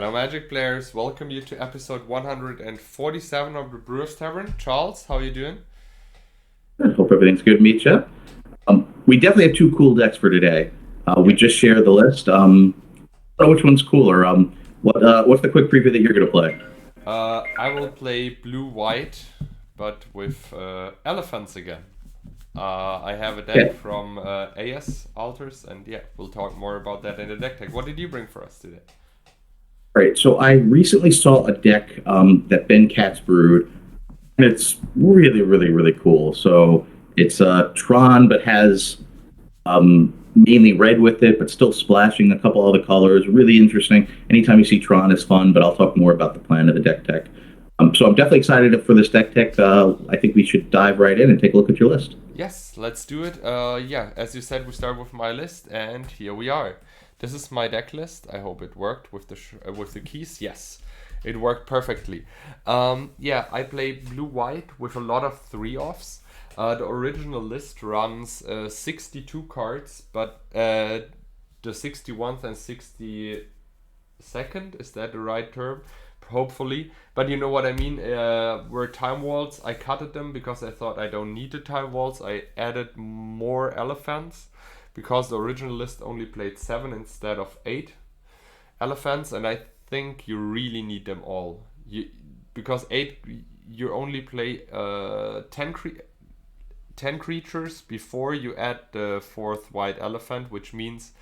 Hello, Magic players. Welcome you to episode 147 of the Brewers Tavern. Charles, how are you doing? I hope everything's good, Mitja. We definitely have two cool decks for today. We just shared the list. I don't know which one's cooler. What's the quick preview that you're going to play? I will play blue-white, but with elephants again. I have a deck from AS Alters, and we'll talk more about that in the deck tech. What did you bring for us today? Right. So I recently saw a deck that Ben Katz brewed, and it's really, really, really cool. So it's Tron, but has mainly red with it, but still splashing a couple other colors. Really interesting. Anytime you see Tron is fun, but I'll talk more about the plan of the deck tech. So I'm definitely excited for this deck tech. I think we should dive right in and take a look at your list. Yes, let's do it. As you said, we start with my list, and here we are. This is my deck list. I hope it worked with the keys. Yes, it worked perfectly. I play blue-white with a lot of 3-offs. The original list runs 62 cards, but the 61st and 62nd, is that the right term? Hopefully, but you know what I mean, were time walls. I cutted them because I thought I don't need the time walls. I added more elephants because the original list only played 7 instead of 8 elephants, and I think you really need them all. Because 8, you only play 10 creatures before you add the 4th white elephant, which means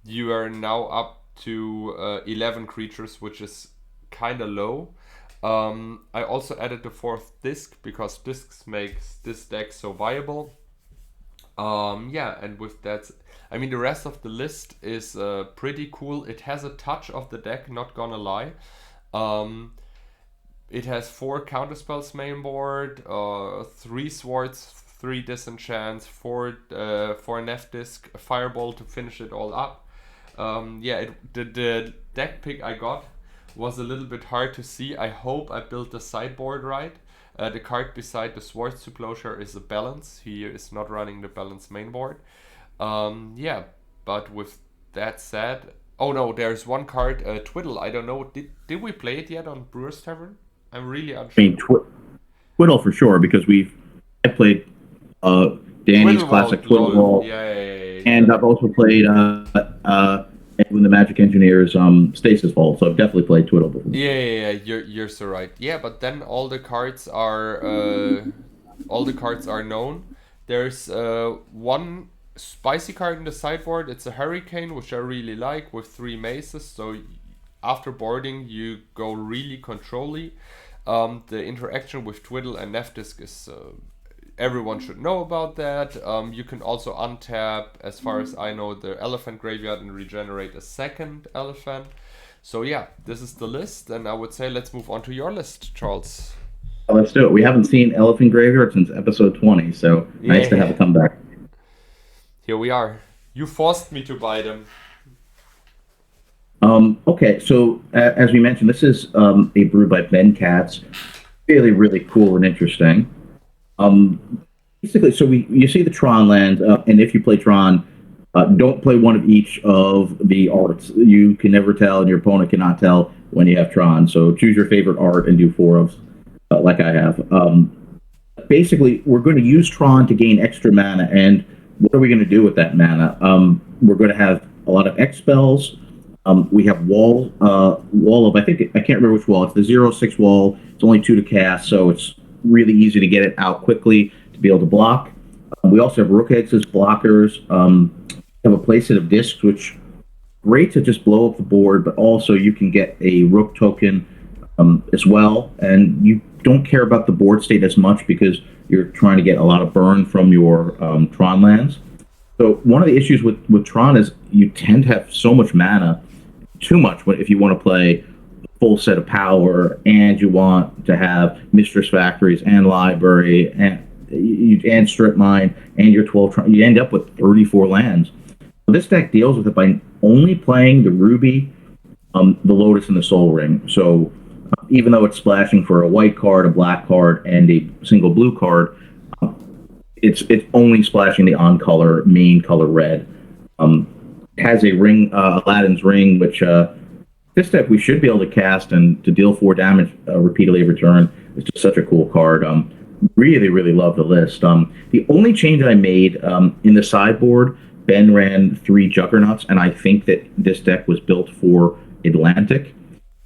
you are now up to 11 creatures, which is kind of low. I also added the 4th disc because discs makes this deck so viable. And with that, I mean, the rest of the list is pretty cool. It has a touch of the deck, not gonna lie. It has 4 counterspells main board, 3 swords, 3 disenchants, 4 Neff disc, a fireball to finish it all up. The deck pick I got was a little bit hard to see. I hope I built the sideboard right. The card beside the Swords to Plowshare is a balance. He is not running the balance main board. But with that said, oh no, there's one card, Twiddle. I don't know. Did we play it yet on Brewers Tavern? I'm really unsure. I mean, Twiddle for sure, because I played Danny's classic Twiddle Ball. And I've also played when the Magic Engineers Stasis Vault, so I've definitely played Twiddle before. You're so right. Yeah, but then all the cards are known. There's one spicy card in the sideboard. It's a Hurricane, which I really like, with 3 maces. So after boarding, you go really control-y. The interaction with Twiddle and Neff disc is everyone should know about that. You can also untap, as far as I know, the elephant graveyard and regenerate a 2nd elephant. So this is the list, and I would say let's move on to your list, Charles. Let's do it. We haven't seen Elephant Graveyard since episode 20, so nice to have it come back. Here we are. You forced me to buy them. Okay, so as we mentioned, this is a brew by Ben Katz. Really, really cool and interesting. Basically, so you see the Tron land, and if you play Tron, don't play one of each of the arts. You can never tell, and your opponent cannot tell when you have Tron. So choose your favorite art and do 4 of, like I have. Basically, we're going to use Tron to gain extra mana, and what are we going to do with that mana? We're going to have a lot of X spells. We have wall of, I can't remember which wall. It's the 0/6 wall. It's only 2 to cast, so it's really easy to get it out quickly to be able to block. We also have Rook Eggs as blockers. We have a playset of discs, which great to just blow up the board, but also you can get a Rook token as well. And you don't care about the board state as much because you're trying to get a lot of burn from your Tron lands. So one of the issues with Tron is you tend to have so much mana, too much if you want to play full set of power, and you want to have Mistress Factories and Library and Strip Mine and your 12. You end up with 34 lands. So this deck deals with it by only playing the Ruby, the Lotus, and the Soul Ring. So even though it's splashing for a white card, a black card, and a single blue card, it's only splashing the on-color, main color red. It has a ring, Aladdin's ring, which this deck we should be able to cast and to deal 4 damage repeatedly every turn. It's just such a cool card. Really, really love the list. The only change I made in the sideboard, Ben ran 3 Juggernauts, and I think that this deck was built for Atlantic.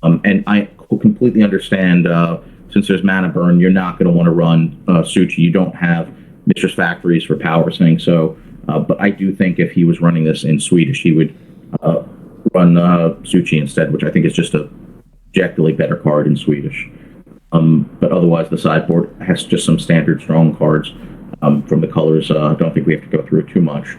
And I completely understand, since there's mana burn, you're not going to want to run Suchi. You don't have Mistress Factories for Power Sing. So, but I do think if he was running this in Swedish, he would run Suchi instead, which I think is just a objectively better card in Swedish. But otherwise, the sideboard has just some standard strong cards from the colors. I don't think we have to go through it too much.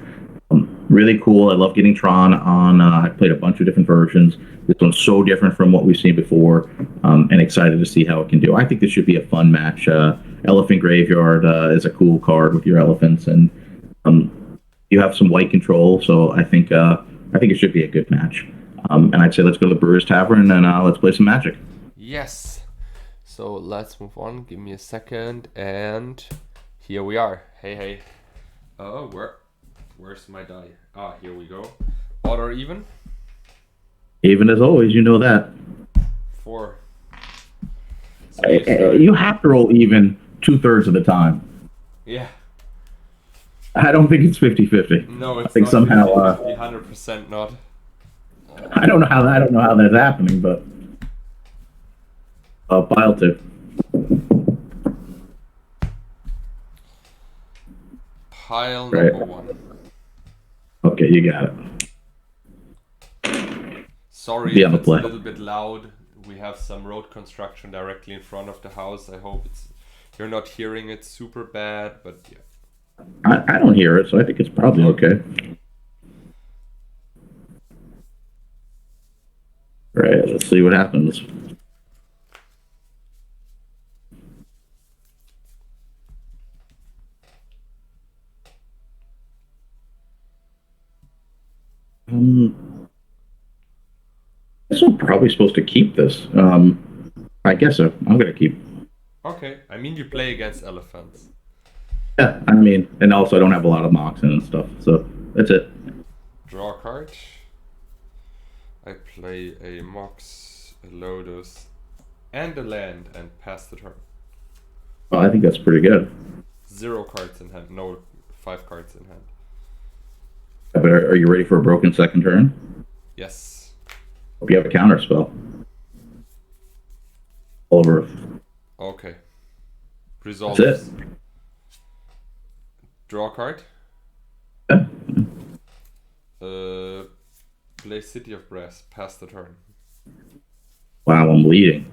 Really cool. I love getting Tron on. I played a bunch of different versions. This one's so different from what we've seen before, and excited to see how it can do. I think this should be a fun match. Elephant Graveyard is a cool card with your elephants, and you have some white control, so I think it should be a good match. And I'd say let's go to the Brewers Tavern and let's play some Magic. Yes. So let's move on. Give me a second, and here we are. Hey. Oh, where's my die? Ah, here we go. Odd or even? Even as always, you know that. 4. You have to roll even 2/3 of the time. Yeah. I don't think it's 50-50. No, it's I think not somehow 100% not. I don't know how that's happening, but pile 2. Pile Right. number 1. Okay, you got it. Sorry Be if on the it's play. a little bit loud. We have some road construction directly in front of the house. I hope you're not hearing it super bad, but yeah. I don't hear it, so I think it's probably okay. All right, let's see what happens. This one's probably supposed to keep this. I guess so. I'm going to keep. Okay, I mean you play against elephants. Yeah, I mean, and also I don't have a lot of Moxen and stuff, so that's it. Draw a card. I play a Mox, a Lotus, and a land, and pass the turn. Well, I think that's pretty good. 0 cards in hand. No, 5 cards in hand. But are you ready for a broken second turn? Yes. Hope you have a counter spell. Over. Okay. Resolve. That's it. Draw a card. Yeah. Play City of Brass. Pass the turn. Wow, I'm leading.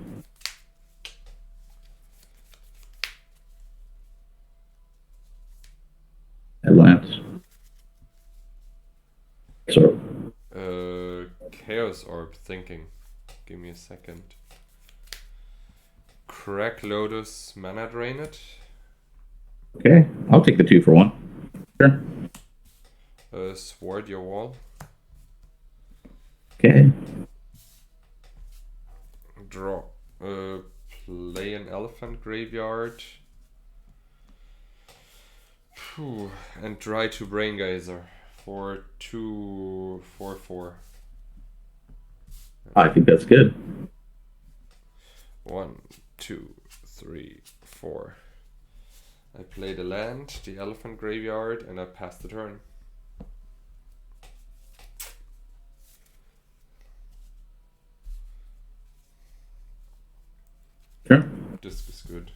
Atlantis. So. Chaos Orb thinking. Give me a second. Crack Lotus, mana drain it. Okay, I'll take the 2 for 1. Sure. Sword your wall. Okay. Draw. Play an elephant graveyard. Phew. And try to Brain Geyser for 2/4/4. I think that's good. 1, 2, 3, 4. I play the land, the elephant graveyard, and I pass the turn. Sure. This is good.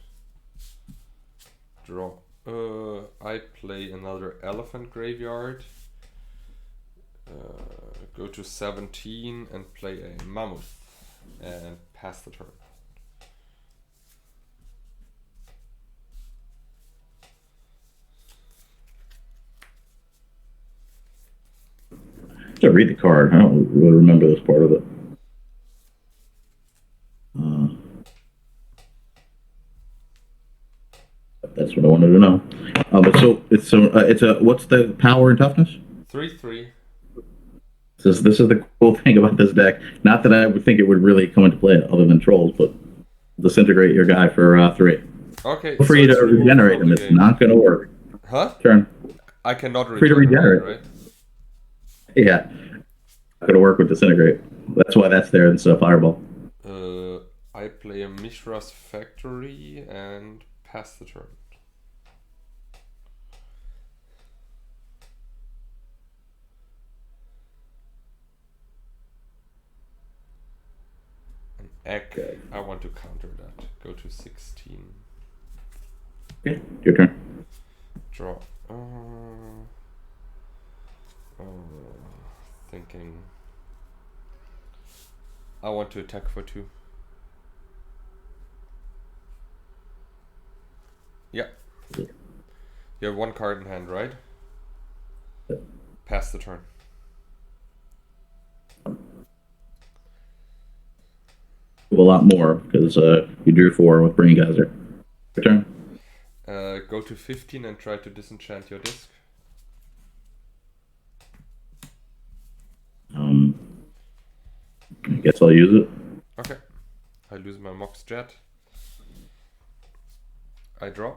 Draw. I play another elephant graveyard. Go to 17 and play a mammoth and pass the turn. To read the card. I don't really remember this part of it. That's what I wanted to know. But so it's a what's the power and toughness? 3/3. This is the cool thing about this deck. Not that I would think it would really come into play other than trolls, but disintegrate your guy for 3. Okay. Feel free to regenerate him. It's not going to work. Huh? Turn. I cannot Free to regenerate. right? Yeah. Not going to work with disintegrate. That's why that's there instead of Fireball. I play a Mishra's Factory and pass the turn. An egg. Okay. I want to counter that. Go to 16. Okay, your turn. Draw. Thinking. I want to attack for 2. Yeah. You have 1 card in hand, right? Yep. Pass the turn. A lot more because you drew 4 with Brain Geyser. Your turn. Go to 15 and try to disenchant your disc. I guess I'll use it. Okay. I lose my Mox Jet. I draw.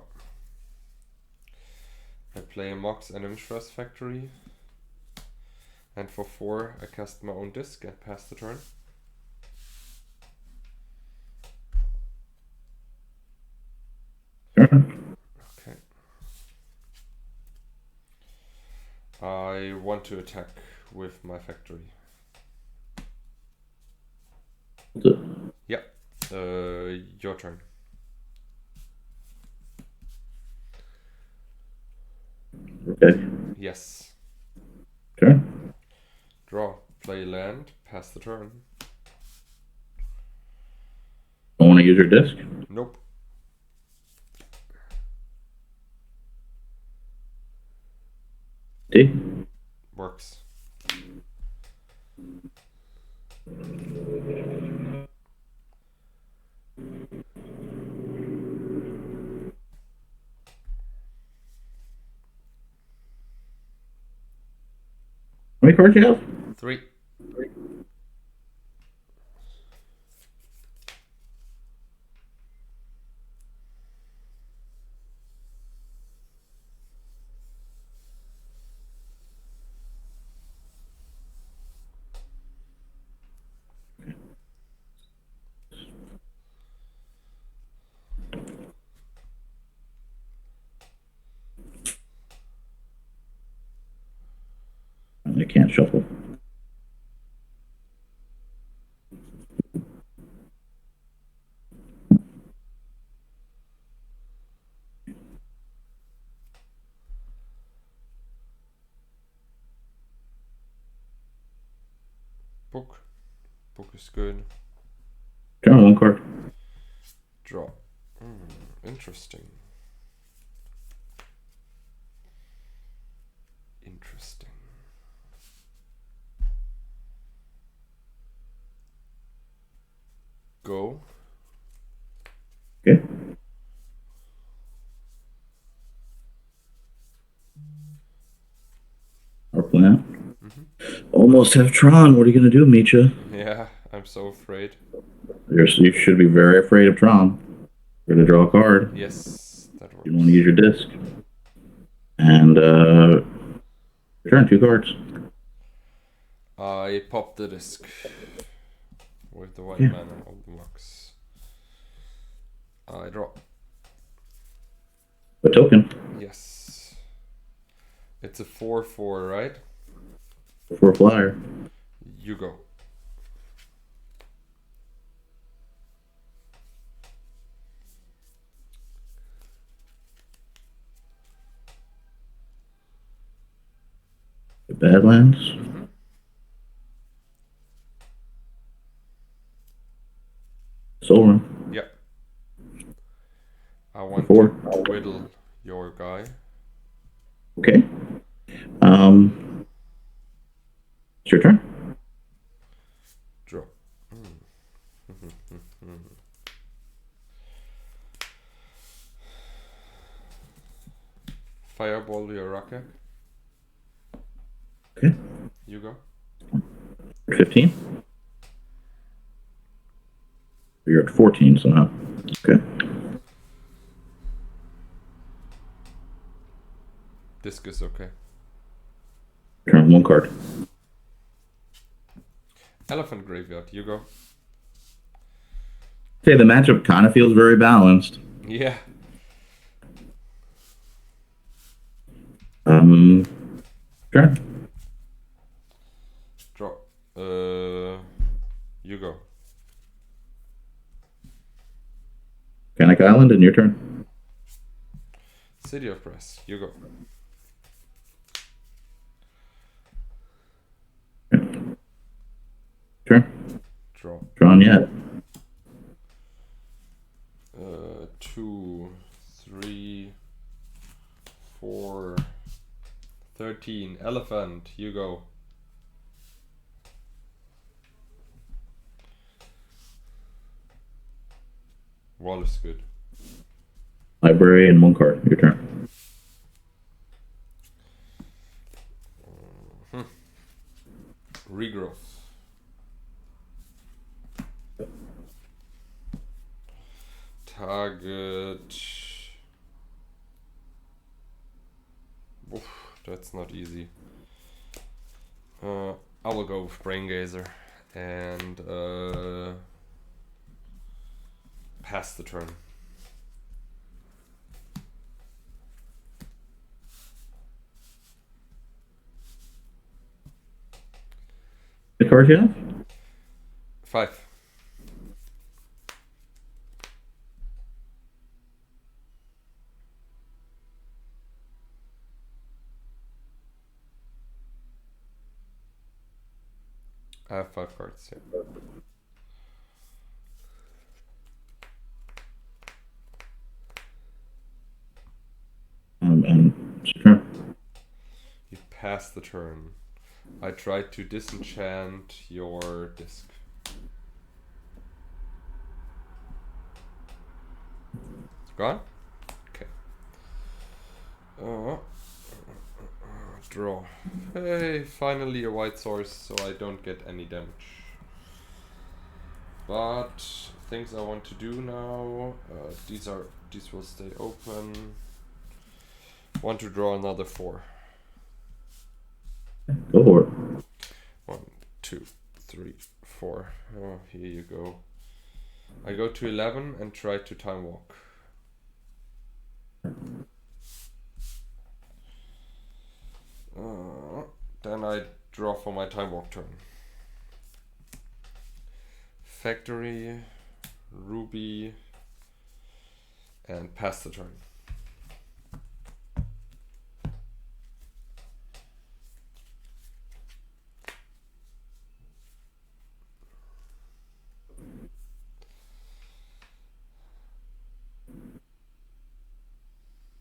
I play a Mox and a Mishra's Factory. And for 4, I cast my own disc and pass the turn. Turn. Okay. I want to attack with my factory. Yeah. Your turn. Okay. Yes. Turn. Draw. Play land. Pass the turn. Don't want to use your disc? Nope. D. Works. How many cards you have? 3. I can't shuffle. Book. Book is good. Turn 1 card. Draw. Interesting. Interesting. Go. Okay. Our plan. Almost have Tron. What are you going to do, Mitja? Yeah, I'm so afraid. You should be very afraid of Tron. You're going to draw a card. Yes, that works. You don't want to use your disc. And turn 2 cards. I pop the disc with the white Yeah. mana of the Mox. I draw. A token. Yes. It's a 4/4, right? For a flyer. You go. The Badlands. Soul. Yeah. I want 4. to whittle your guy. Okay. It's your turn. Draw. Fireball your rocket. Okay. You go. 15. You're at 14 somehow. Okay. Disc is okay. Turn 1 card. Elephant graveyard. You go. Okay, the matchup kind of feels very balanced. Yeah. Sure. Draw. You go. Panic Island, and your turn. City of Brass. You go. Sure. Draw. Tron yet. 2, 3, 4, 13. Elephant. You go. Wall is good. Library and 1 card. Your turn. Regrowth. Target. Oof, that's not easy. I will go with Brain Gazer and pass the turn. The cards you have? 5. I have 5 cards, yeah. Sure. You pass the turn. I tried to disenchant your disc. Gone? Okay. Draw. Hey, finally a white source, so I don't get any damage. But things I want to do now. These will stay open. Want to draw another 4. Go for it. 1, 2, 3, 4. Oh, here you go. I go to 11 and try to time walk. Then I draw for my time walk turn. Factory, Ruby, and pass the turn.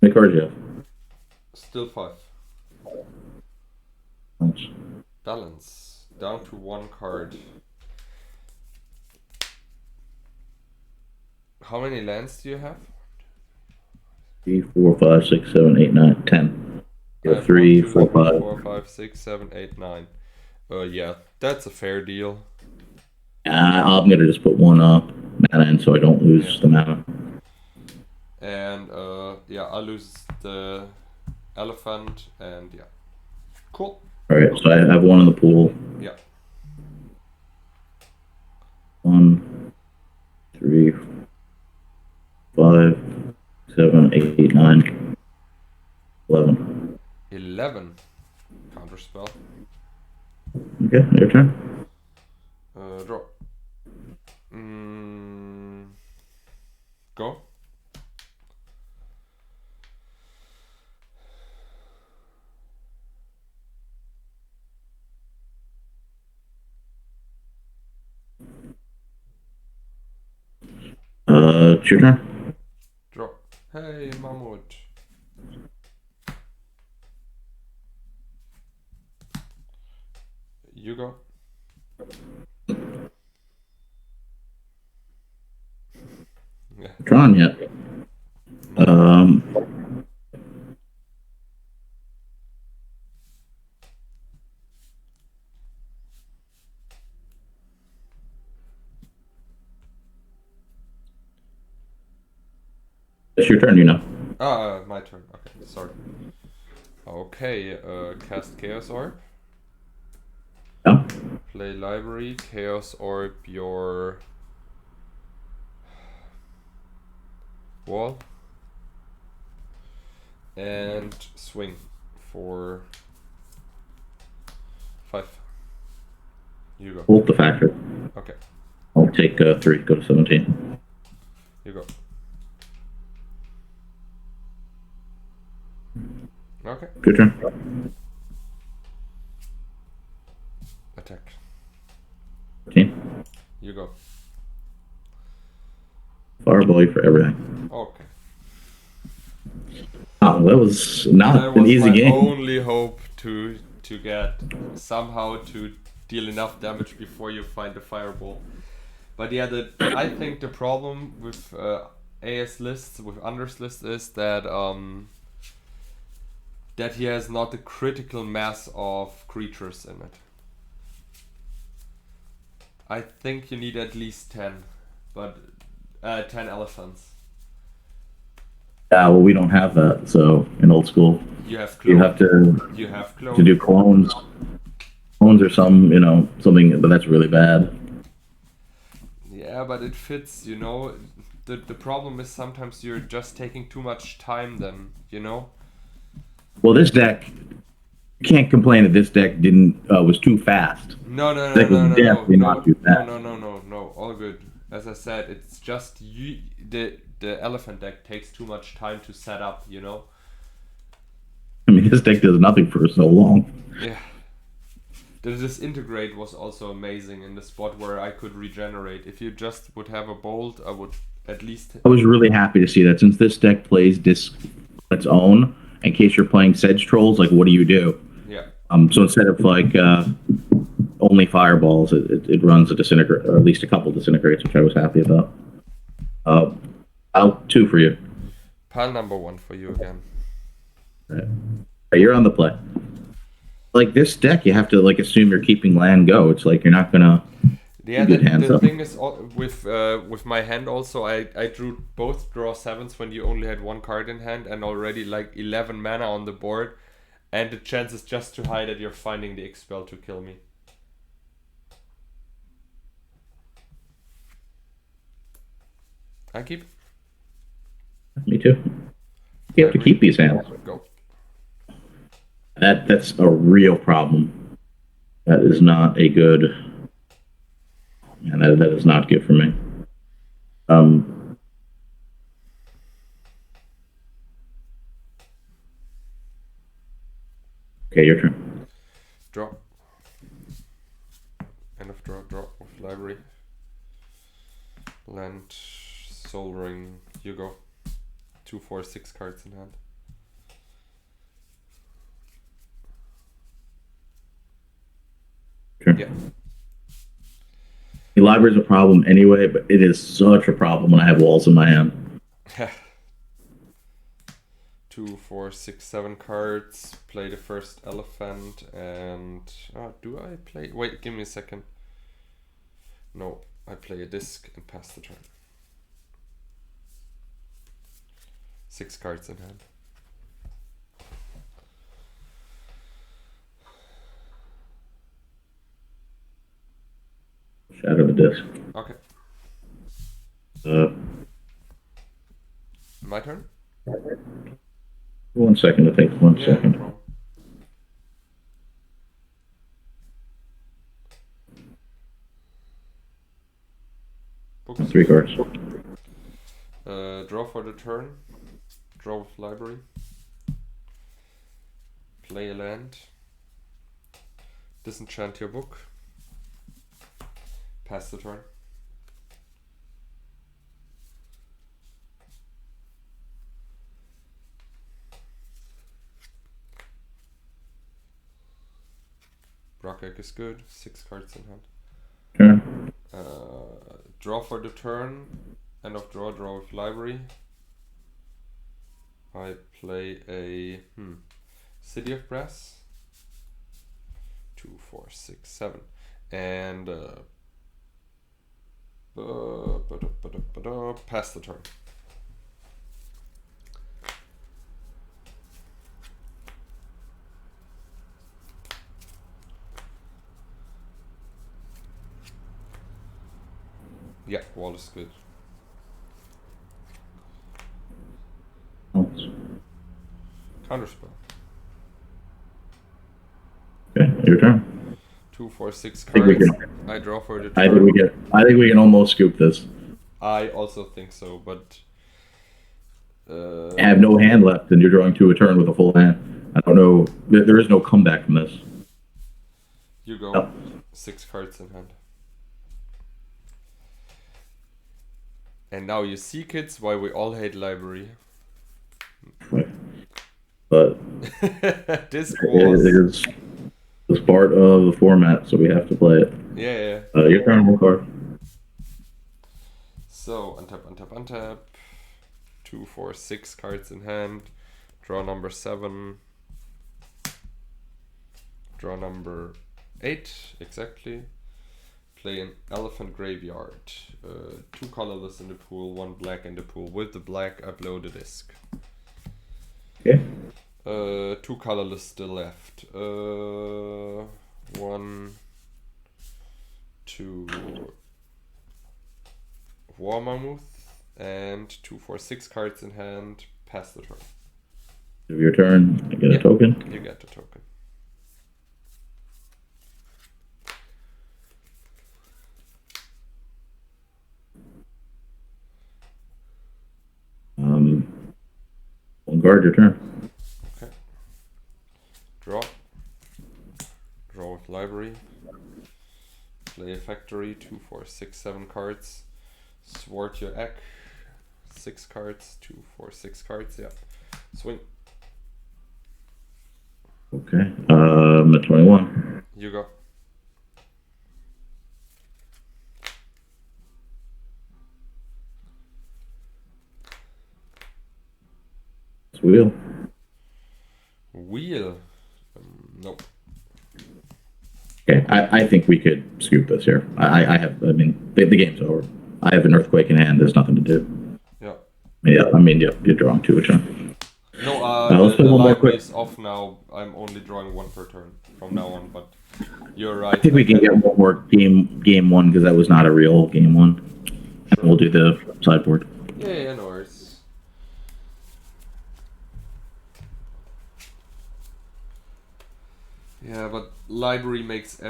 The cards you have? Still 5. Thanks. Balance. Down to 1 card. How many lands do you have? 3, 4, 5, 6, 7, 8, 9, 10. You have 3, 4, 5. 4, 5, 6, 7, 8, 9. Yeah, that's a fair deal. I'm gonna just put 1 mana in so I don't lose the mana. And yeah, I lose the elephant and yeah. Cool. Alright, so I have 1 in the pool. Yeah. 1, 3, 5, 7, 8, 9, 11. 11. Counterspell. Okay, your turn. Draw. Go. It's your turn. Draw. Hey, Mammoth. You go. Yeah. Tron yet? It's your turn, you know. My turn. Okay, sorry. Okay, cast Chaos Orb. Yeah. Play library, Chaos Orb your wall, and swing for 5. You go. Hold the factor. Okay, I'll take 3. Go to 17. you go. Okay, Good turn. attack. 13. You go. Fireball you for everything. Okay. Oh, that was not That an was easy my game. only hope to get somehow to deal enough damage before you find the fireball. But yeah, I think the problem with AS lists, with Anders lists, is that that he has not a critical mass of creatures in it. I think you need at least 10, but 10 elephants. Yeah, well, we don't have that. So in old school, You have you clone. have to You have clone. do clones. Clones or something, but that's really bad. Yeah, but it fits, you know. The problem is sometimes you're just taking too much time then, you know? Well, this deck, you can't complain that this deck was too fast. No, no, no, Deck was no, no, no, definitely no, not too no, fast. no, no, no, no, all good. As I said, it's just the elephant deck takes too much time to set up, you know? I mean, this deck does nothing for so long. Yeah. The disintegrate was also amazing in the spot where I could regenerate. If you just would have a bolt, I would at least... I was really happy to see that since this deck plays disc on its own. In case you're playing Sedge Trolls, like what do you do? Yeah. So instead of like only fireballs, it runs a disintegrate, or at least a couple disintegrates, which I was happy about. I'll 2 for you. Pile number 1 for you again. Right. You're on the play. Like this deck, you have to like assume you're keeping land go. It's like you're not gonna. Yeah, the thing is with my hand also, I drew both draw 7s when you only had 1 card in hand and already like 11 mana on the board, and the chance is just too high that you're finding the expel to kill me. I keep. Me too. You have to keep these hands. Go. That's a real problem. That is not a good. And that is not good for me. Okay, your turn. Draw. End of draw. Draw with library. Land. Soul Ring. You go. 2, 4, 6 cards in hand. Sure. Yeah. The library is a problem anyway, but it is such a problem when I have walls in my hand. 2, 4, 6, 7 cards. Play the first elephant and do I play? Wait, give me a second. No, I play a disc and pass the turn. 6 cards in hand. Shadow the disc. Okay. My turn? 1 second, I think. 1 second. No problem. Books. 3 cards. Draw for the turn. Draw with library. Play a land. Disenchant your book. Pass the turn. Brockegg is good. 6 cards in hand. Turn. Draw for the turn. End of draw. Draw with library. I play a City of Brass. 2, 4, 6, 7, and pass the turn. Yeah, wall is good. Counterspell. Okay, your turn. 2, 4, 6 I think we cards. can. I draw for the I think we turn. can. I think we can almost scoop this. I also think so, but I have no hand left, and you're drawing 2 a turn with a full hand. I don't know. There is no comeback from this. you go. Oh. 6 cards in hand. And now you see, kids, why we all hate library. But This it was. is part of the format, so we have to play it. Yeah. Your turn, one card. So, untap. 2, 4, 6 cards in hand. Draw number 7. Draw number 8, exactly. Play an elephant graveyard. 2 colorless in the pool, 1 black in the pool. With the black, upload a disc. Okay. 2 colorless still left. 1, 2 War Mammoth, and 2, 4, 6 cards in hand. Pass the turn. Your turn. I get a token. You get the token. One guard, your turn. Okay. Draw. Draw with library. Play a factory. 2, 4, 6, 7 cards. Sword your egg. 6 cards. 2, 4, 6 cards. Yeah. Swing. Okay. I'm at 21. You go. It's wheel. Wheel. Nope. Okay. I think we could scoop this here. I have. I mean, the game's over. I have an earthquake in hand. There's nothing to do. Yeah. Yeah. I mean, yeah, you're drawing 2 a turn. No, let's play the one more library quick. is off now. I'm only drawing 1 per turn from now on, but you're right. I think we can get one more game 1 because that was not a real game 1. Sure. And we'll do the sideboard. Yeah, no worries. Yeah, but library makes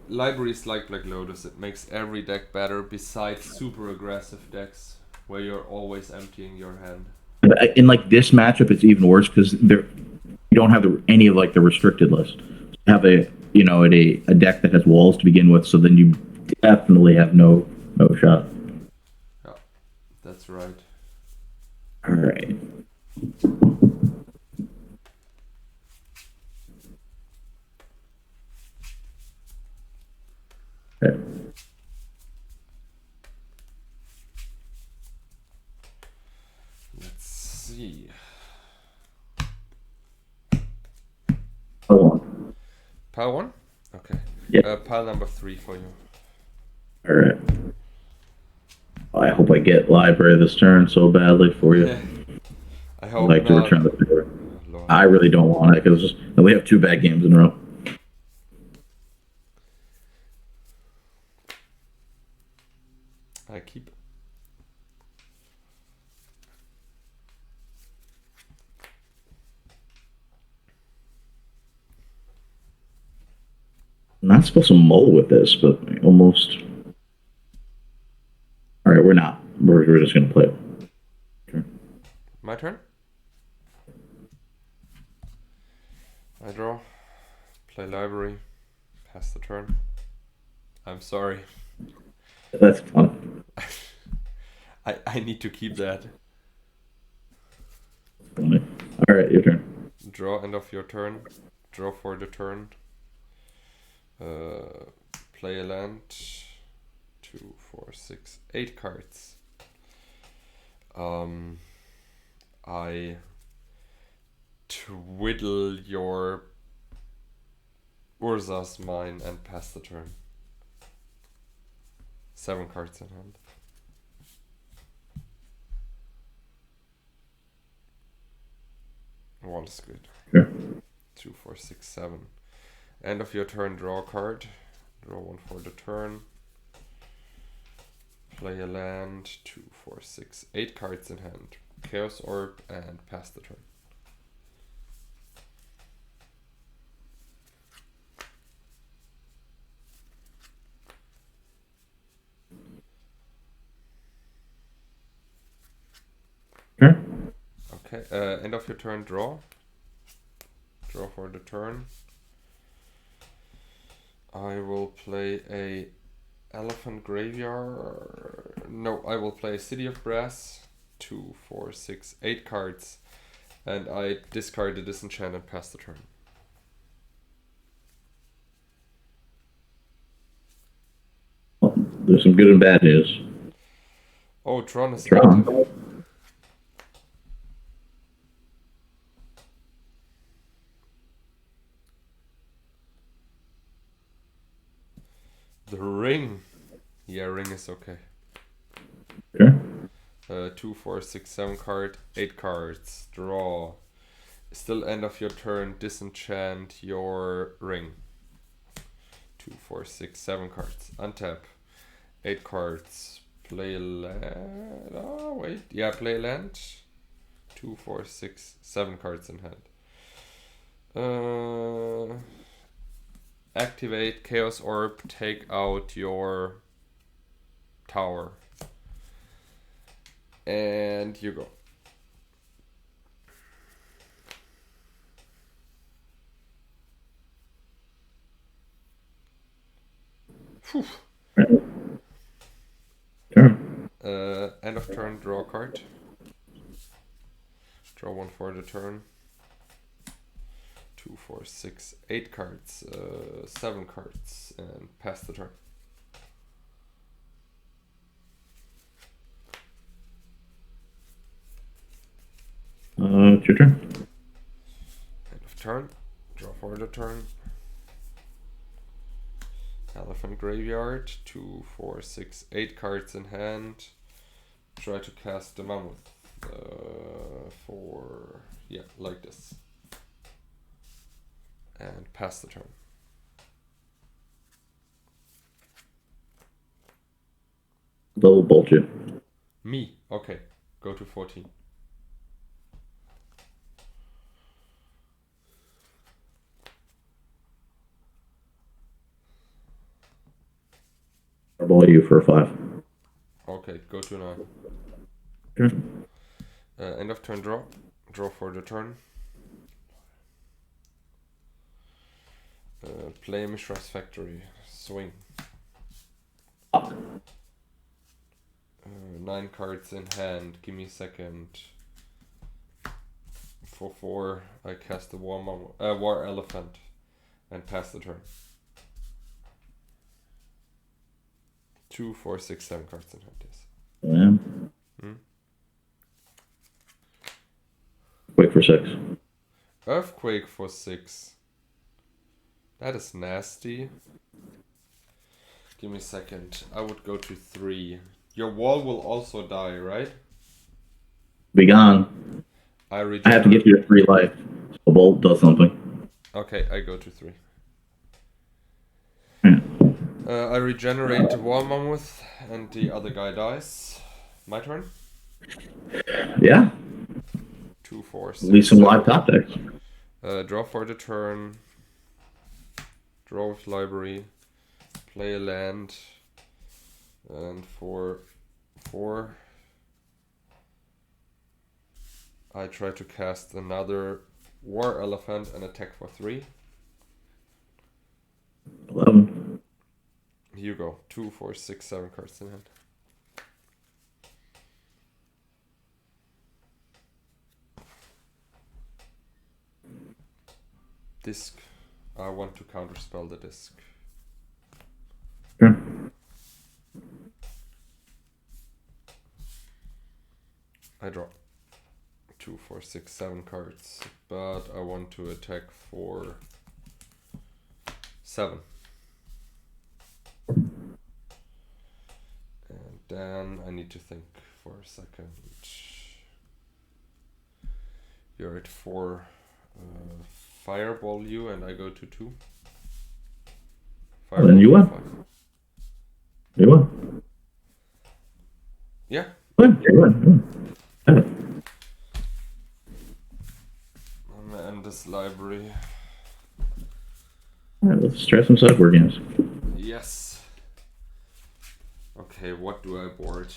library is like Black Lotus. It makes every deck better besides super aggressive decks where you're always emptying your hand. In like this matchup, it's even worse because you don't have any of like the restricted list. You have a deck that has walls to begin with, so then you definitely have no shot. Yeah, that's right. All right. Okay. Let's see. Pile 1. Pile 1? Okay. Yeah. Pile number 3 for you. All right. I hope I get library this turn so badly for you. Yeah. I hope I'd like not. to return the favor. Lord. I really don't want it because we have 2 bad games in a row. I keep. I'm not supposed to mull with this, but almost. All right, we're not. We're just gonna play it. Okay. My turn? I draw. Play library. Pass the turn. I'm sorry. That's fun. I need to keep that. Funny. All right, your turn. Draw end of your turn. Draw for the turn. Play a land. 2, 4, 6, 8 cards. I twiddle your Urza's mine and pass the turn. 7 cards in hand. Wall is good. Sure. 2, 4, 6, 7. End of your turn, draw a card. Draw 1 for the turn. play a land. 2, 4, 6, 8 cards in hand. Chaos Orb and pass the turn. Sure. Okay, end of your turn, draw. Draw for the turn. I will play a Elephant Graveyard. No, I will play City of Brass. 2, 4, 6, 8 cards. And I discard the disenchant and pass the turn. Well, there's some good and bad news. Oh, Tron is Tron. active. The ring. Yeah, ring is okay. Okay. 2, 4, 6, 7 card, 8 cards. Draw. Still end of your turn, disenchant your ring. 2, 4, 6, 7 cards. Untap. 8 cards. Play land. Oh, wait. Yeah, play land. 2, 4, 6, 7 cards in hand. Activate Chaos Orb. Take out your tower. And you go. Whew. Sure. End of turn, draw a card. Draw one for the turn. 2, 4, 6, 8 cards. 7 cards. And pass the turn. It's your turn. End of turn. Draw for the turn. Elephant Graveyard. 2, 4, 6, 8 cards in hand. Try to cast the Mammoth. Yeah, like this. And pass the turn. Double bullshit. Me. Okay. Go to 14. Double you for a 5. Okay, go to 9. Sure. End of turn, draw. Draw for the turn. Play Mishra's Factory. Swing. 9 cards in hand. Give me a second. For 4, I cast the War Elephant and pass the turn. 2, 4, 6, 7 cards in hand. Yes. Quick for 6. Earthquake for 6. That is nasty. Give me a second. I would go to 3. Your wall will also die, right? Be gone. I have to get you to 3 life. So a bolt does something. Okay, I go to 3. Yeah. I regenerate the wall mammoth and the other guy dies. My turn? Yeah. 2, 4, 6. At least some live top decks. Draw for the turn. Draw with library. Play a land. And for 4, I try to cast another War Elephant and attack for 3. 11. Here you go. 2, 4, 6, 7 cards in hand. Disc. I want to counterspell the disc. Sure. I draw 2, 4, 6, 7 cards, but I want to attack for 7. And then I need to think for a second. You're at 4. Fireball you, and I go to 2. Well, then you win. 5. You win. Yeah. Good. Good. And this library. All right, let's try some sideboard games. Yes. Okay, what do I board?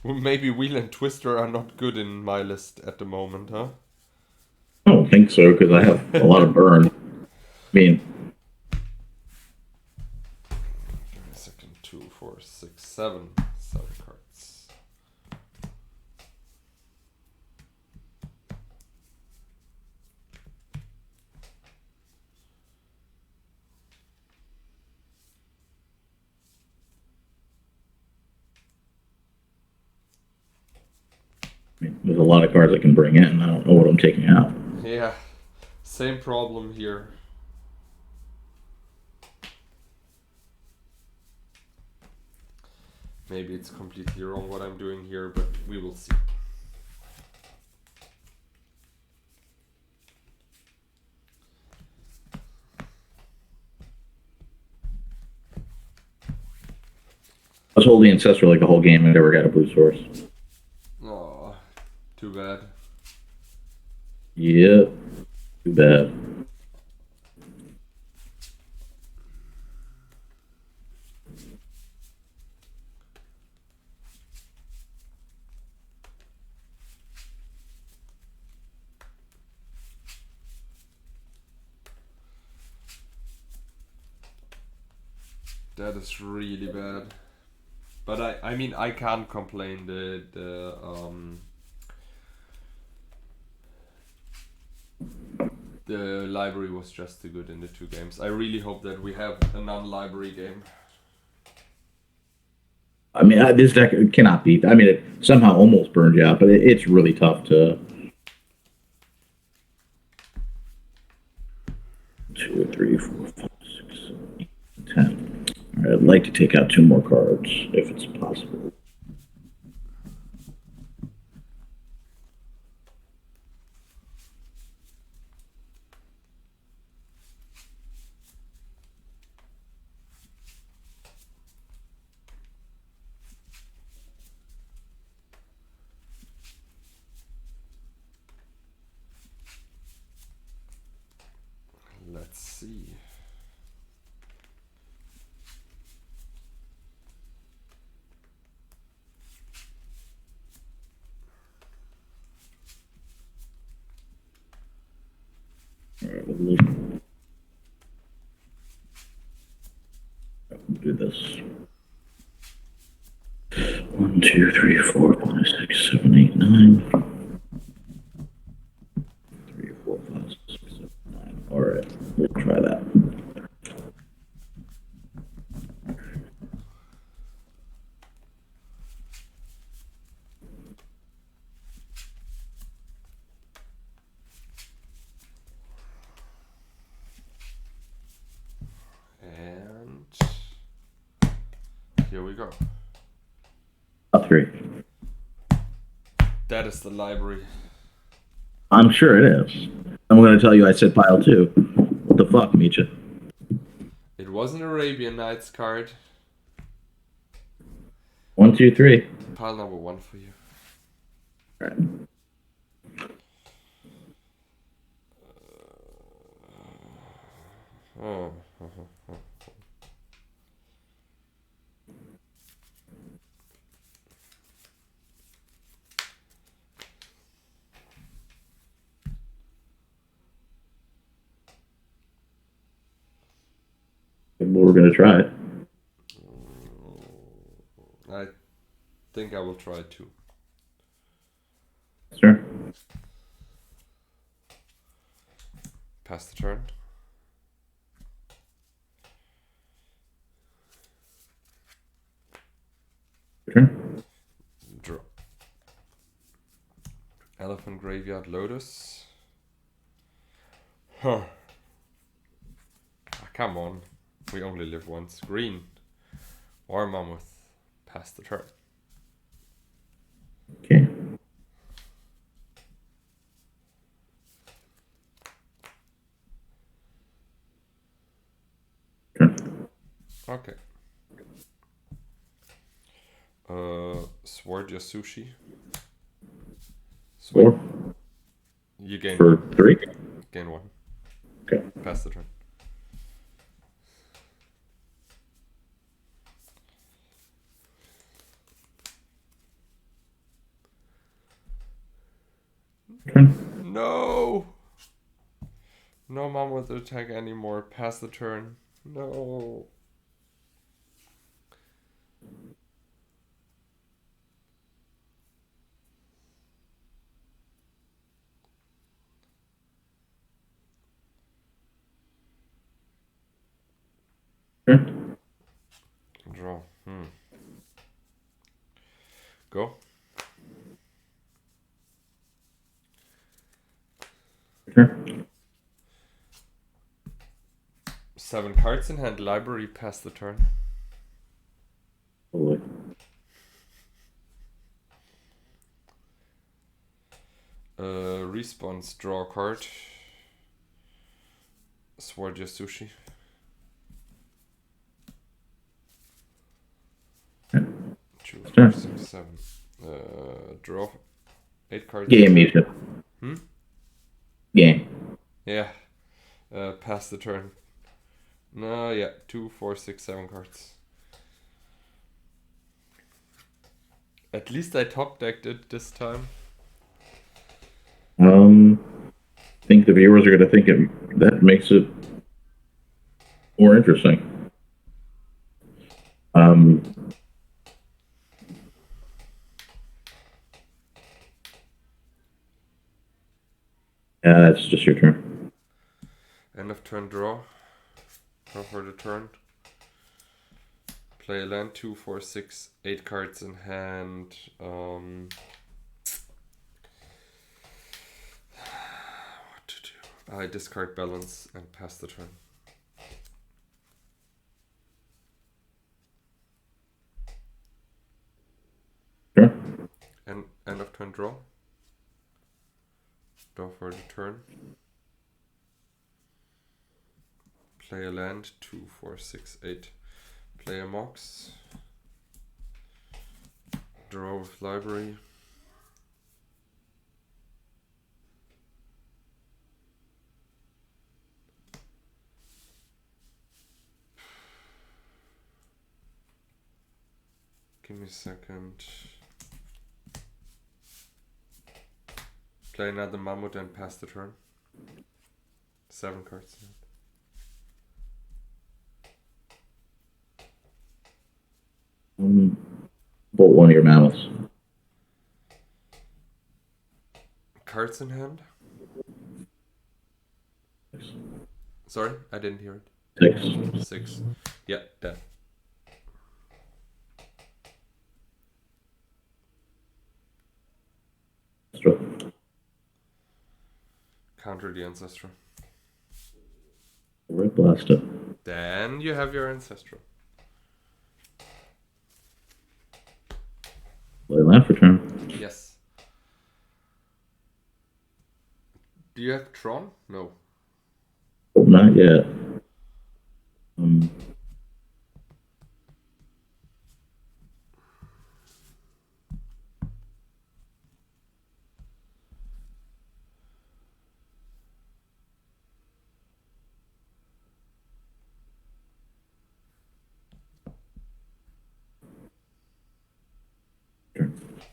Maybe Wheel and Twister are not good in my list at the moment, huh? I don't think so because I have a lot of burn. I mean, Give me a second. 2, 4, 6, 7. 7 cards. there's a lot of cards I can bring in. I don't know what I'm taking out. Yeah, same problem here. Maybe it's completely wrong what I'm doing here, but we will see. I was holding Ancestral like the whole game and never got a blue source. Oh, too bad. Yep. Too bad. That is really bad. But I mean, I can't complain. The library was just too good in the 2 games. I really hope that we have a non-library game. I mean, this deck cannot beat. I mean, it somehow almost burned you out, but it's really tough to. 2, 3, 4, 5, 6, 7, 8, 10. All right, I'd like to take out 2 more cards if it's possible. Let's see. All right, we'll do this. 1, 2, 3, 4, 5, 6, 7, 8, 9. 3, 4, 5, 6, 7, 9. All right, we'll try that. And here we go. Top 3. That is the library. I'm sure it is. I'm going to tell you I said pile 2. What the fuck, Mitja? It was an Arabian Nights card. 1, 2, 3. Pile number 1 for you. All right. Oh. We're going to try it. I think I will try it too. Sure. Pass the turn. Your turn. Draw. Graveyard Lotus. Huh. Ah, come on. We only live once. Green. War Mammoth. Pass the turn. Okay. Turn. Okay. Sword Yasushi. Sword. 4 You gain for one. 3. Gain one. Okay. Pass the turn. Turn. No! No mammoth attack anymore. Pass the turn. No. Turn. Draw. Go. Turn. 7 cards in hand. Library. Pass the turn. Holy. Response. Draw a card. Sword Yasushi. Choose 4, 6, 7. Draw 8 cards. Game, Mitja. Game. Yeah. Pass the turn. No, yeah. 2, 4, 6, 7 cards. At least I top decked it this time. I think the viewers are going to think that makes it more interesting. That's just your turn. End of turn draw. Draw for the turn. Play a land. 2, 4, 6, 8 cards in hand. What to do? I discard balance and pass the turn. Sure. And end of turn draw. Draw for the turn. Play a land. 2, 4, 6, 8. Play a Mox. Draw with library. Give me a second. Play another Mammoth and pass the turn. 7 cards. Bolt one of your mammoths. Cards in hand? Sorry, I didn't hear it. 6. 6. Yeah, dead. Counter the Ancestral. Red Blaster. Then you have your Ancestral. Play land for turn. Yes. Do you have Tron? No. Oh, not yet.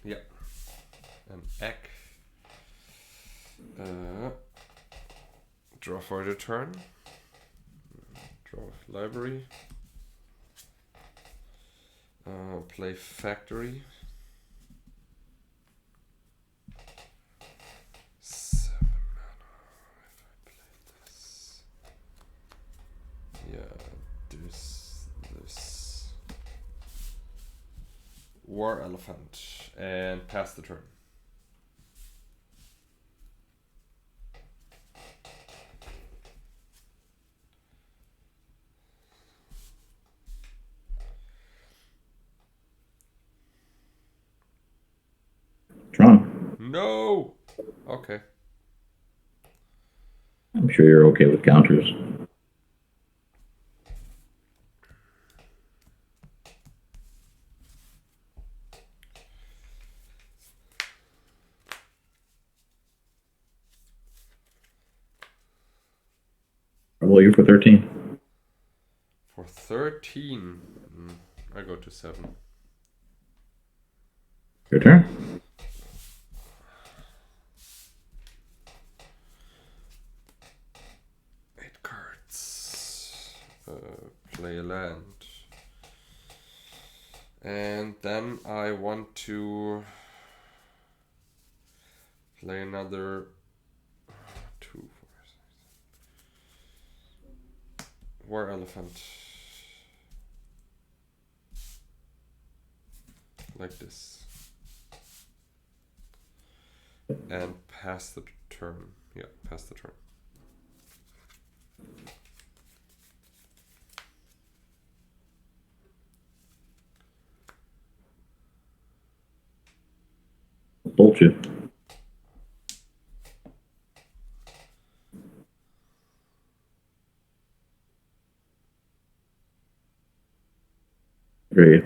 Yeah. An egg. Draw for the turn. Draw library. Play factory. 7 mana. If I play this. Yeah, this. War Elephant. And pass the turn. Tron. No! Okay. I'm sure you're okay with counters. Well, you're for 13. For 13, I go to 7. Your turn. Eight cards. Play a land. And then I want to play another 2, 4, 6. War Elephant. Like this. And pass the turn. Yeah, pass the turn. Bolt you. Great.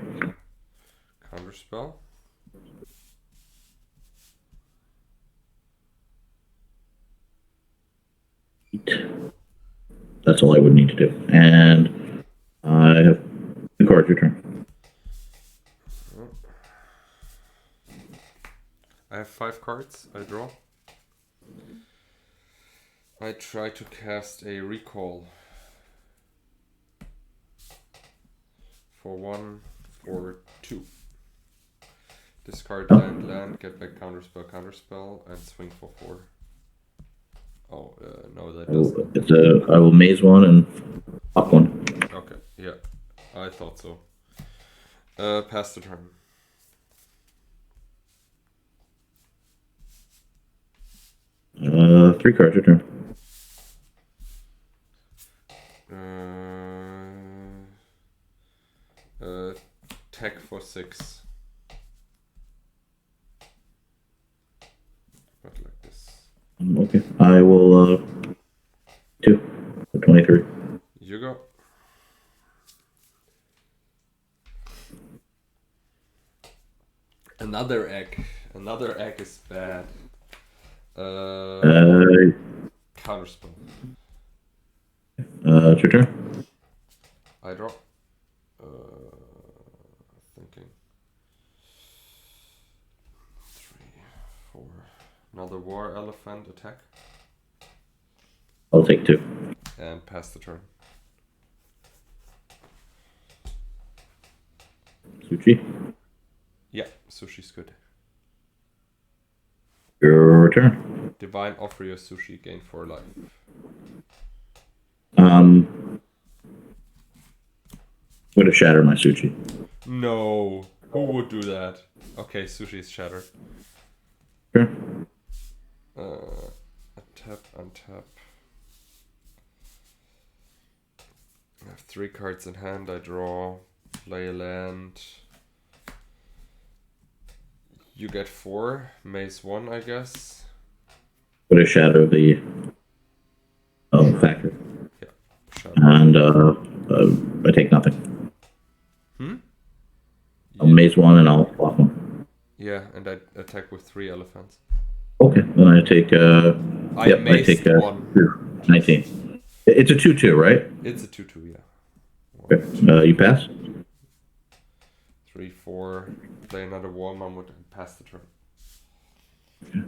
Counter spell. That's all I would need to do. And I have 2 cards. Your turn. I have 5 cards. I draw. I try to cast a recall. For 1, for 2. Discard land, get back counterspell, and swing for 4. Oh, no, that doesn't. I will maze one and pop one. Okay, yeah, I thought so. Pass the turn. Three cards. Your turn. Tech for 6. But like this. Okay. I will 2 for 23. You go. Another egg. Another egg is bad. Counterspell. It's your turn. I draw. Thinking. 3, 4. Another war elephant attack. I'll take 2. And pass the turn. Sushi. Yeah, sushi's good. Your turn. Divine offer your sushi, gain 4 life. Would have shattered my sushi. No, who would do that? Okay, sushi is shattered. Sure. Untap. I have 3 cards in hand. I draw, play a land. You get 4, mace 1, I guess. Would have shattered the factor. Yeah, shadow. And I take nothing. I'll maze one and I'll flop one. Yeah, and I attack with 3 elephants. Okay, then I take I take 1. 19. It's a 2/2, right? It's a 2/2, yeah. Okay. You pass? 3, 4. Play another war mammoth and pass the turn. Okay.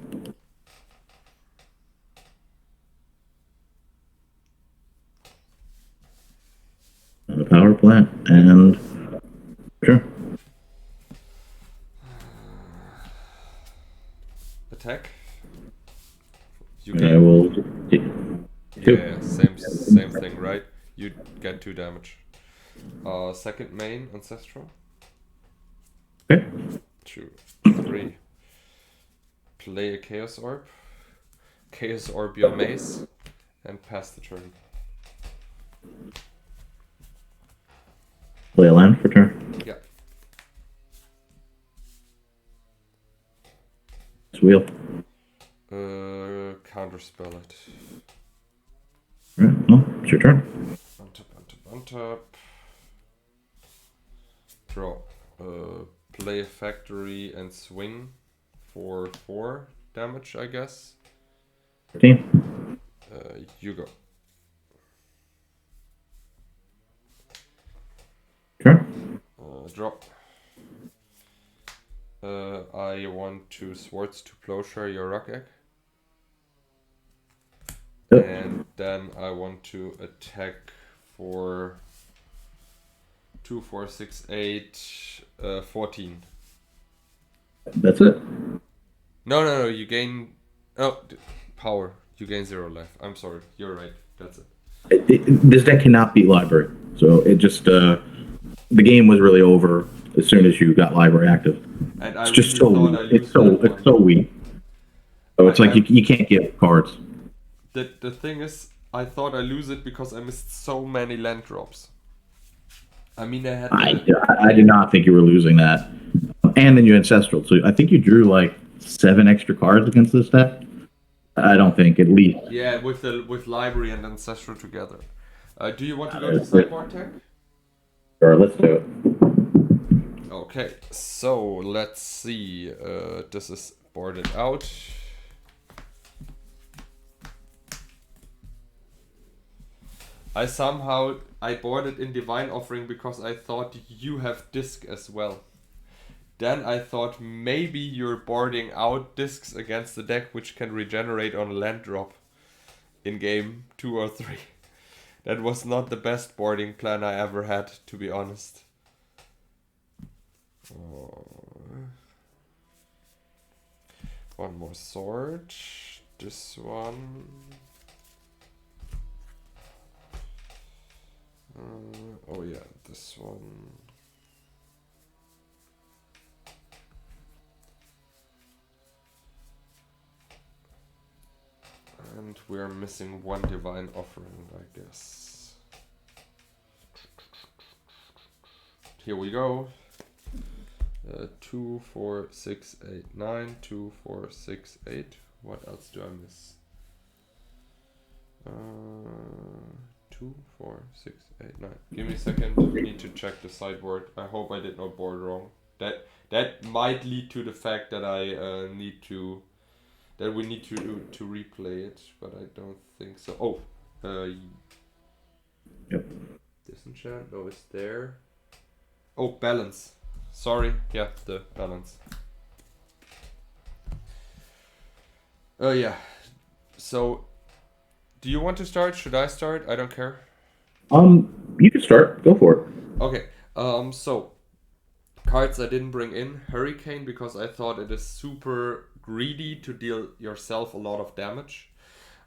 A power plant and sure. Attack. I will take 2. Yeah, same thing, right? You get 2 damage. Second main ancestral. Okay. 2, 3. Play a chaos orb. Chaos orb your mace and pass the turn. Play a land for turn. Yeah. wheel. Counterspell it. All right, well, it's your turn. Untap. Draw. Play a factory and swing for 4 damage, I guess. 15. You go. Turn. Draw. I want to Swords to Plowshare your Rock Egg. Yep. And then I want to attack for 2, 4, 6, 8, 14. That's it. No, you gain... power. You gain 0 life. I'm sorry, you're right. That's it. This deck cannot beat library, so it just the game was really over as soon as you got library active. And I It's just really so thought weak. I It's so weak. So it's like you can't get cards. The thing is, I thought I lose it because I missed so many land drops. I mean, I had... I did not think you were losing that. And then you Ancestral, so I think you drew like 7 extra cards against this deck. I don't think, at least. Yeah, with Library and Ancestral together. Do you want to go to sideboard tech? Sure, let's do it. Okay, so let's see. This is boarded out. I boarded in Divine Offering because I thought you have disc as well. Then I thought maybe you're boarding out discs against the deck which can regenerate on a land drop in game 2 or 3. That was not the best boarding plan I ever had, to be honest. One more sword. This one. Oh yeah, this one. And we're missing 1 Divine Offering, I guess. Here we go. 2, 4, 6, 8, 9. 2, 4, 6, 8. What else do I miss? 2, 4, 6, 8, 9. Give me a second. I need to check the sideboard. I hope I did not board wrong. That might lead to the fact that I need to... That we need to replay it, but I don't think so. Yep. Disenchant, no, it's there. Oh, balance. Sorry, yeah, the balance. Yeah. So, do you want to start? Should I start? I don't care. You can start. Go for it. Okay. So cards I didn't bring in. Hurricane, because I thought it is super greedy to deal yourself a lot of damage.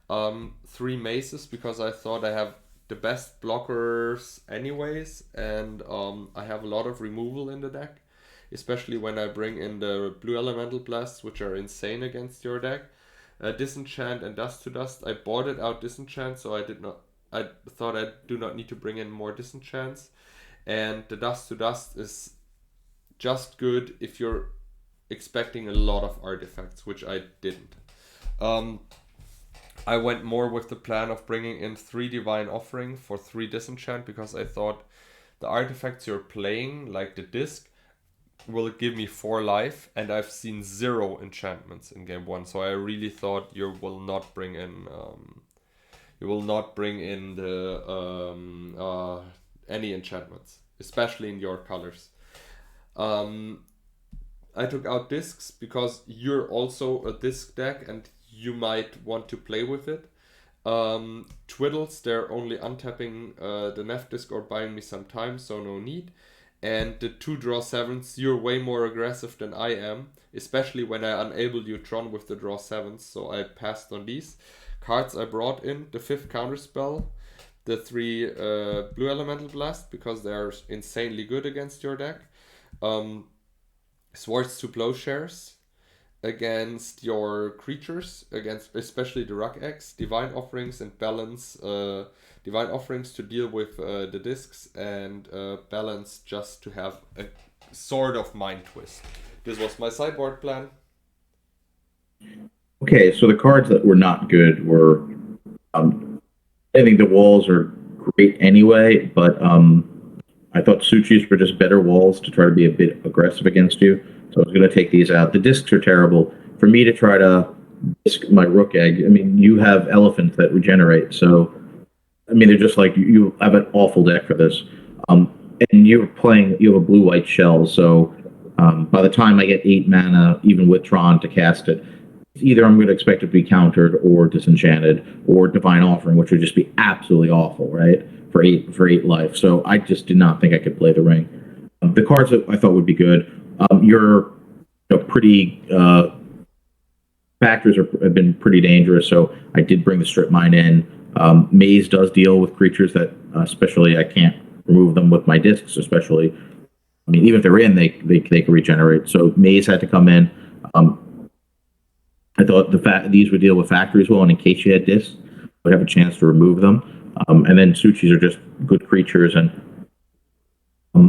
3 maces, because I thought I have the best blockers anyways, and I have a lot of removal in the deck, especially when I bring in the blue elemental blasts, which are insane against your deck. Disenchant and Dust to Dust. I boarded out Disenchant, so I thought I do not need to bring in more Disenchants. And the Dust to Dust is just good if you're expecting a lot of artifacts, which I didn't. I went more with the plan of bringing in 3 Divine Offering for 3 Disenchant, because I thought the artifacts you're playing, like the disc, will give me 4 life, and I've seen 0 enchantments in game 1, so I really thought you will not bring in the any enchantments, especially in your colors. I took out discs because you're also a disc deck and you might want to play with it. Twiddles, they're only untapping the Neff disc or buying me some time, so no need. And the 2 draw 7s, you're way more aggressive than I am, especially when I enabled you Tron with the draw 7s, so I passed on these. Cards I brought in, the 5th counterspell, the 3 blue elemental blast, because they're insanely good against your deck. Swords to Plowshares against your creatures, against especially the Rock Eggs, Divine Offerings and Balance. Divine Offerings to deal with the discs, and Balance just to have a sort of mind twist. This was my sideboard plan. Okay, so the cards that were not good were, I think the walls are great anyway, but I thought Suchis were just better walls to try to be a bit aggressive against you. So I was going to take these out. The discs are terrible. For me to try to disc my Rook Egg, I mean, you have elephants that regenerate, so I mean, they're just like you have an awful deck for this. Um, and you have a blue white shell, so by the time I get 8 mana, even with Tron to cast it, either I'm going to expect it to be countered or disenchanted or divine offering, which would just be absolutely awful, right? For eight life. So I just did not think I could play the ring. The cards that I thought would be good. Your pretty factors have been pretty dangerous, so I did bring the strip mine in. Maze does deal with creatures that, especially, I can't remove them with my discs. Especially, I mean, even if they're in, they can regenerate. So Maze had to come in. I thought these would deal with factories well, and in case you had discs, would have a chance to remove them. And then Suchis are just good creatures, and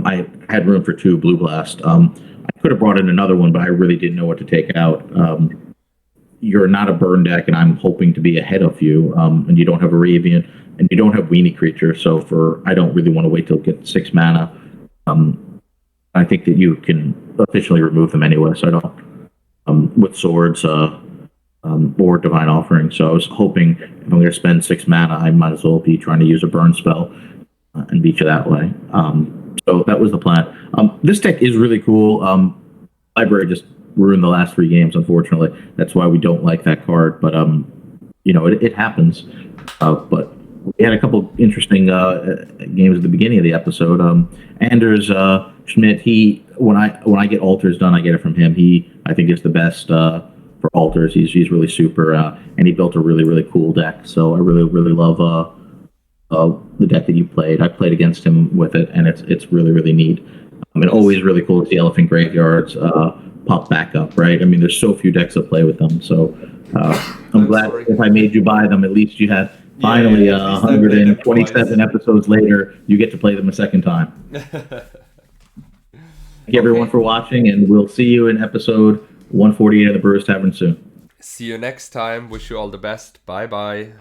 I had room for 2 Blue Blast. I could have brought in another one, but I really didn't know what to take out. You're not a burn deck, and I'm hoping to be ahead of you. And you don't have a Ravian, and you don't have Weenie Creature, so I don't really want to wait till get 6 mana. I think that you can efficiently remove them anyway, so I don't with swords or divine offering. So I was hoping if I'm going to spend 6 mana, I might as well be trying to use a burn spell and beat you that way. So that was the plan. This deck is really cool. Library just ruined the last 3 games, unfortunately. That's why we don't like that card. But it happens. But we had a couple interesting games at the beginning of the episode. Anders Schmidt, when I get altars done, I get it from him. He, I think, is the best for altars. He's really super, and he built a really, really cool deck. So I really, really love the deck that you played. I played against him with it, and it's really, really neat. And always really cool to see Elephant Graveyards pop back up, right? I mean, there's so few decks that play with them. So I'm glad if I made you buy them, at least you had finally 127 episodes later, you get to play them a second time. Thank you everyone for watching, and we'll see you in episode 148 of the Brewers Tavern soon. See you next time. Wish you all the best. Bye bye.